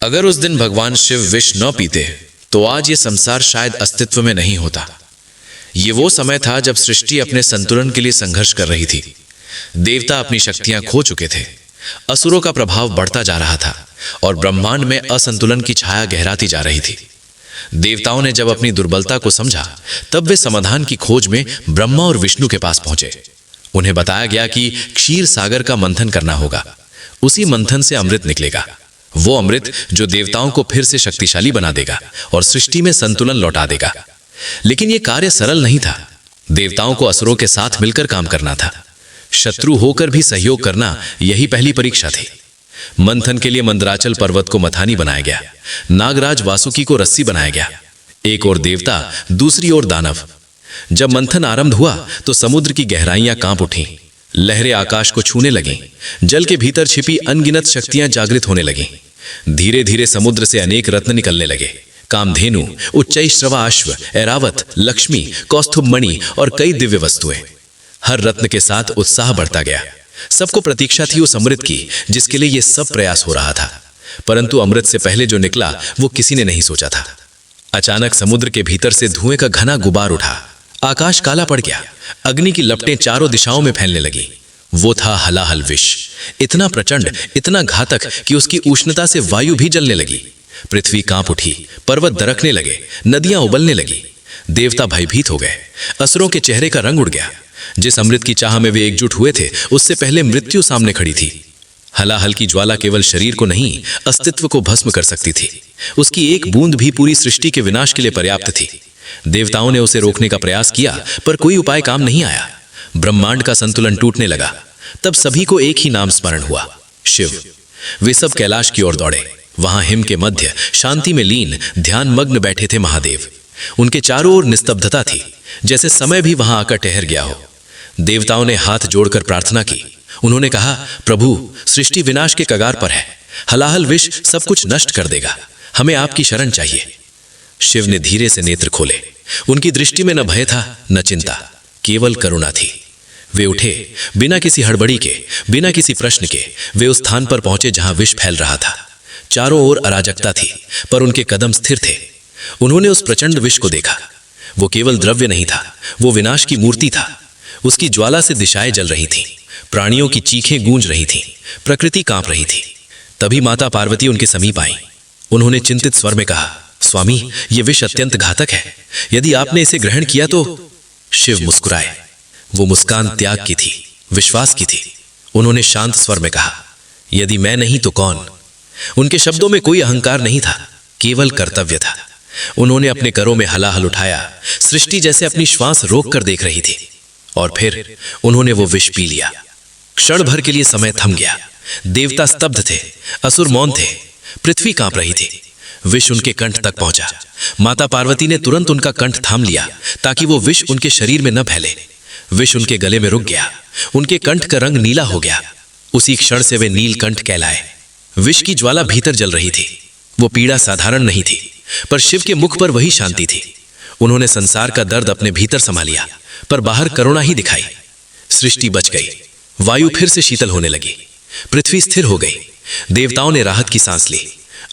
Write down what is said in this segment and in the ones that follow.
अगर उस दिन भगवान शिव विष न पीते तो आज ये संसार शायद अस्तित्व में नहीं होता। ये वो समय था जब सृष्टि अपने संतुलन के लिए संघर्ष कर रही थी। देवता अपनी शक्तियां खो चुके थे, असुरों का प्रभाव बढ़ता जा रहा था और ब्रह्मांड में असंतुलन की छाया गहराती जा रही थी। देवताओं ने जब अपनी दुर्बलता को समझा तब वे समाधान की खोज में ब्रह्मा और विष्णु के पास पहुंचे। उन्हें बताया गया कि क्षीर सागर का मंथन करना होगा। उसी मंथन से अमृत निकलेगा, वो अमृत जो देवताओं को फिर से शक्तिशाली बना देगा और सृष्टि में संतुलन लौटा देगा। लेकिन यह कार्य सरल नहीं था। देवताओं को असुरों के साथ मिलकर काम करना था। शत्रु होकर भी सहयोग करना यही पहली परीक्षा थी। मंथन के लिए मंदराचल पर्वत को मथानी बनाया गया, नागराज वासुकी को रस्सी बनाया गया। एक ओर देवता, दूसरी ओर दानव। जब मंथन आरंभ हुआ तो समुद्र की गहराइयां कांप उठीं, लहरें आकाश को छूने लगीं, जल के भीतर छिपी अनगिनत शक्तियां जागृत होने लगीं। धीरे धीरे समुद्र से अनेक रत्न निकलने लगे। कामधेनु, उच्चैश्रवा अश्व, ऐरावत, लक्ष्मी, कौस्तुभ मणि और कई दिव्य वस्तुएं। हर रत्न के साथ उत्साह बढ़ता गया। सबको प्रतीक्षा थी उस अमृत की जिसके लिए यह सब प्रयास हो रहा था। परंतु अमृत से पहले जो निकला वो किसी ने नहीं सोचा था। अचानक समुद्र के भीतर से धुएं का घना गुबार उठा। आकाश काला पड़ गया। अग्नि की लपटें चारों दिशाओं में फैलने लगी। वो था हलाहल विष, इतना प्रचंड, इतना घातक कि उसकी उष्णता से वायु भी जलने लगी। पृथ्वी कांप उठी, पर्वत दरकने लगे, नदियां उबलने लगी। देवता भयभीत हो गए। असुरों के चेहरे का रंग उड़ गया। जिस अमृत की चाह में वे एकजुट हुए थे उससे पहले मृत्यु सामने खड़ी थी। हलाहल की ज्वाला केवल शरीर को नहीं, अस्तित्व को भस्म कर सकती थी। उसकी एक बूंद भी पूरी सृष्टि के विनाश के लिए पर्याप्त थी। देवताओं ने उसे रोकने का प्रयास किया पर कोई उपाय काम नहीं आया। ब्रह्मांड का संतुलन टूटने लगा। तब सभी को एक ही नाम स्मरण हुआ, शिव। वे सब कैलाश की ओर दौड़े। वहां हिम के मध्य शांति में लीन, ध्यान मग्न बैठे थे महादेव। उनके चारों ओर निस्तब्धता थी, जैसे समय भी वहां आकर ठहर गया हो। देवताओं ने हाथ जोड़कर प्रार्थना की। उन्होंने कहा, प्रभु, सृष्टि विनाश के कगार पर है। हलाहल विष सब कुछ नष्ट कर देगा। हमें आपकी शरण चाहिए। शिव ने धीरे से नेत्र खोले। उनकी दृष्टि में न भय था न चिंता, केवल करुणा थी। वे उठे, बिना किसी हड़बड़ी के, बिना किसी प्रश्न के वे उस स्थान पर पहुंचे जहां विष फैल रहा था। चारों ओर अराजकता थी पर उनके कदम स्थिर थे। उन्होंने उस प्रचंड विष को देखा। वो केवल द्रव्य नहीं था, वो विनाश की मूर्ति था। उसकी ज्वाला से दिशाएं जल रही थीं, प्राणियों की चीखें गूंज रही थीं, प्रकृति कांप रही थी। तभी माता पार्वती उनके समीप आई। उन्होंने चिंतित स्वर में कहा, स्वामी, ये विष अत्यंत घातक है। यदि आपने इसे ग्रहण किया तो। शिव मुस्कुराए। वो मुस्कान त्याग की थी, विश्वास की थी। उन्होंने शांत स्वर में कहा, यदि मैं नहीं तो कौन। उनके शब्दों में कोई अहंकार नहीं था, केवल कर्तव्य था। उन्होंने अपने करों में हलाहल उठाया। सृष्टि जैसे अपनी श्वास रोक कर देख रही थी और फिर उन्होंने वो विष पी लिया। क्षण भर के लिए समय थम गया। देवता स्तब्ध थे, असुर मौन थे, पृथ्वी कांप रही थी। विष उनके कंठ तक पहुंचा। माता पार्वती ने तुरंत उनका कंठ थाम लिया ताकि वो विष उनके शरीर में न फैले। विष उनके गले में रुक गया। उनके कंठ का रंग नीला हो गया। उसी क्षण से वे नीलकंठ कहलाए। विष की ज्वाला भीतर जल रही थी। वो पीड़ा साधारण नहीं थी, पर शिव के मुख पर वही शांति थी। उन्होंने संसार का दर्द अपने भीतर समा लिया, पर बाहर करुणा ही दिखाई। सृष्टि बच गई। वायु फिर से शीतल होने लगी। पृथ्वी स्थिर हो गई। देवताओं ने राहत की सांस ली।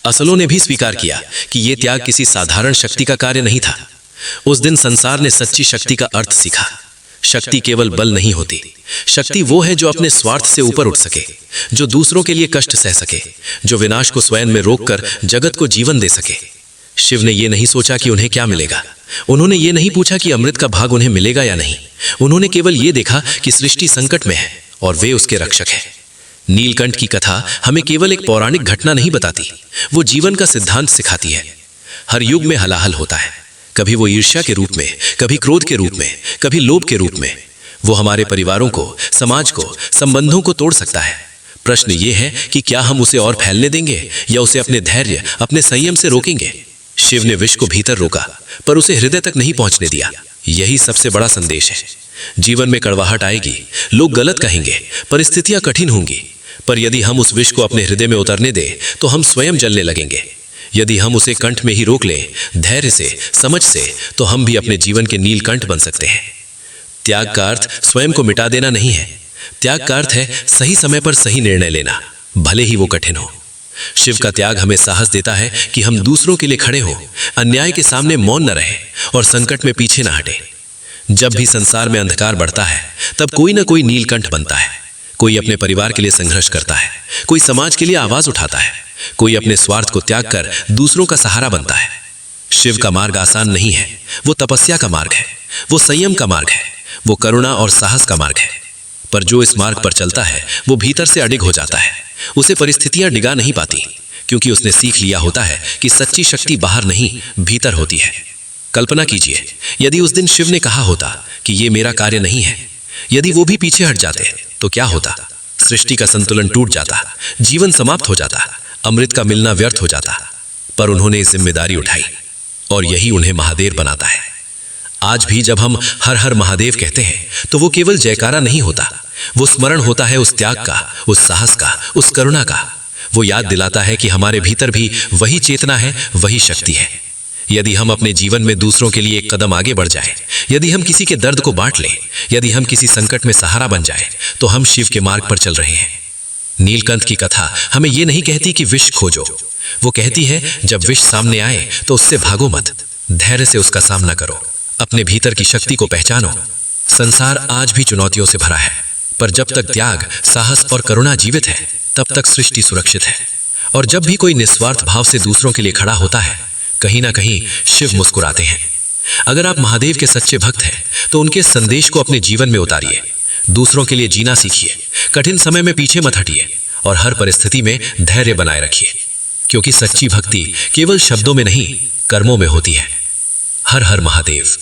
असुरों ने भी स्वीकार किया कि यह त्याग किसी साधारण शक्ति का कार्य नहीं था। उस दिन संसार ने सच्ची शक्ति का अर्थ सीखा। शक्ति केवल बल नहीं होती। शक्ति वो है जो अपने स्वार्थ से ऊपर उठ सके, जो दूसरों के लिए कष्ट सह सके, जो विनाश को स्वयं में रोककर जगत को जीवन दे सके। शिव ने यह नहीं सोचा कि उन्हें क्या मिलेगा। उन्होंने ये नहीं पूछा कि अमृत का भाग उन्हें मिलेगा या नहीं। उन्होंने केवल ये देखा कि सृष्टि संकट में है और वे उसके रक्षक हैं। नीलकंठ की कथा हमें केवल एक पौराणिक घटना नहीं बताती, वो जीवन का सिद्धांत सिखाती है। हर युग में हलाहल होता है, कभी वो ईर्ष्या के रूप में, कभी क्रोध के रूप में, कभी लोभ के रूप में। वो हमारे परिवारों को, समाज को, संबंधों को तोड़ सकता है। प्रश्न ये है कि क्या हम उसे और फैलने देंगे या उसे अपने धैर्य, अपने संयम से रोकेंगे। शिव ने विष को भीतर रोका पर उसे हृदय तक नहीं पहुंचने दिया। यही सबसे बड़ा संदेश है। जीवन में कड़वाहट आएगी, लोग गलत कहेंगे, परिस्थितियां कठिन होंगी, पर यदि हम उस विष को अपने हृदय में उतरने दें तो हम स्वयं जलने लगेंगे। यदि हम उसे कंठ में ही रोक लें, धैर्य से, समझ से, तो हम भी अपने जीवन के नीलकंठ बन सकते हैं। त्याग का अर्थ स्वयं को मिटा देना नहीं है। त्याग का अर्थ है सही समय पर सही निर्णय लेना, भले ही वो कठिन हो। शिव का त्याग हमें साहस देता है कि हम दूसरों के लिए खड़े हों, अन्याय के सामने मौन न रहें और संकट में पीछे न हटें। जब भी संसार में अंधकार बढ़ता है, तब कोई न कोई नीलकंठ बनता है। कोई अपने परिवार के लिए संघर्ष करता है, कोई समाज के लिए आवाज उठाता है, कोई अपने स्वार्थ को त्याग कर दूसरों का सहारा बनता है। शिव का मार्ग आसान नहीं है, वो तपस्या का मार्ग है, वो संयम का मार्ग है, वो करुणा और साहस का मार्ग है। पर जो इस मार्ग पर चलता है वो भीतर से अडिग हो जाता है। उसे परिस्थितियां डिगा नहीं पाती, क्योंकि उसने सीख लिया होता है कि सच्ची शक्ति बाहर नहीं, भीतर होती है। कल्पना कीजिए, यदि उस दिन शिव ने कहा होता कि ये मेरा कार्य नहीं है, यदि वो भी पीछे हट जाते तो क्या होता? सृष्टि का संतुलन टूट जाता, जीवन समाप्त हो जाता, अमृत का मिलना व्यर्थ हो जाता। पर उन्होंने इस जिम्मेदारी उठाई और यही उन्हें महादेव बनाता है। आज भी जब हम हर हर महादेव कहते हैं तो वो केवल जयकारा नहीं होता, वो स्मरण होता है उस त्याग का, उस साहस का, उस करुणा का। वो याद दिलाता है कि हमारे भीतर भी वही चेतना है, वही शक्ति है। यदि हम अपने जीवन में दूसरों के लिए एक कदम आगे बढ़ जाए, यदि हम किसी के दर्द को बांट लें, यदि हम किसी संकट में सहारा बन जाए, तो हम शिव के मार्ग पर चल रहे हैं। नीलकंठ की कथा हमें यह नहीं कहती कि विष खोजो, वो कहती है जब विष सामने आए तो उससे भागो मत, धैर्य से उसका सामना करो, अपने भीतर की शक्ति को पहचानो। संसार आज भी चुनौतियों से भरा है, पर जब तक त्याग, साहस और करुणा जीवित है, तब तक सृष्टि सुरक्षित है। और जब भी कोई निस्वार्थ भाव से दूसरों के लिए खड़ा होता है, कहीं ना कहीं शिव मुस्कुराते हैं। अगर आप महादेव के सच्चे भक्त हैं, तो उनके संदेश को अपने जीवन में उतारिए। दूसरों के लिए जीना सीखिए, कठिन समय में पीछे मत हटिए और हर परिस्थिति में धैर्य बनाए रखिए, क्योंकि सच्ची भक्ति केवल शब्दों में नहीं, कर्मों में होती है। हर हर महादेव।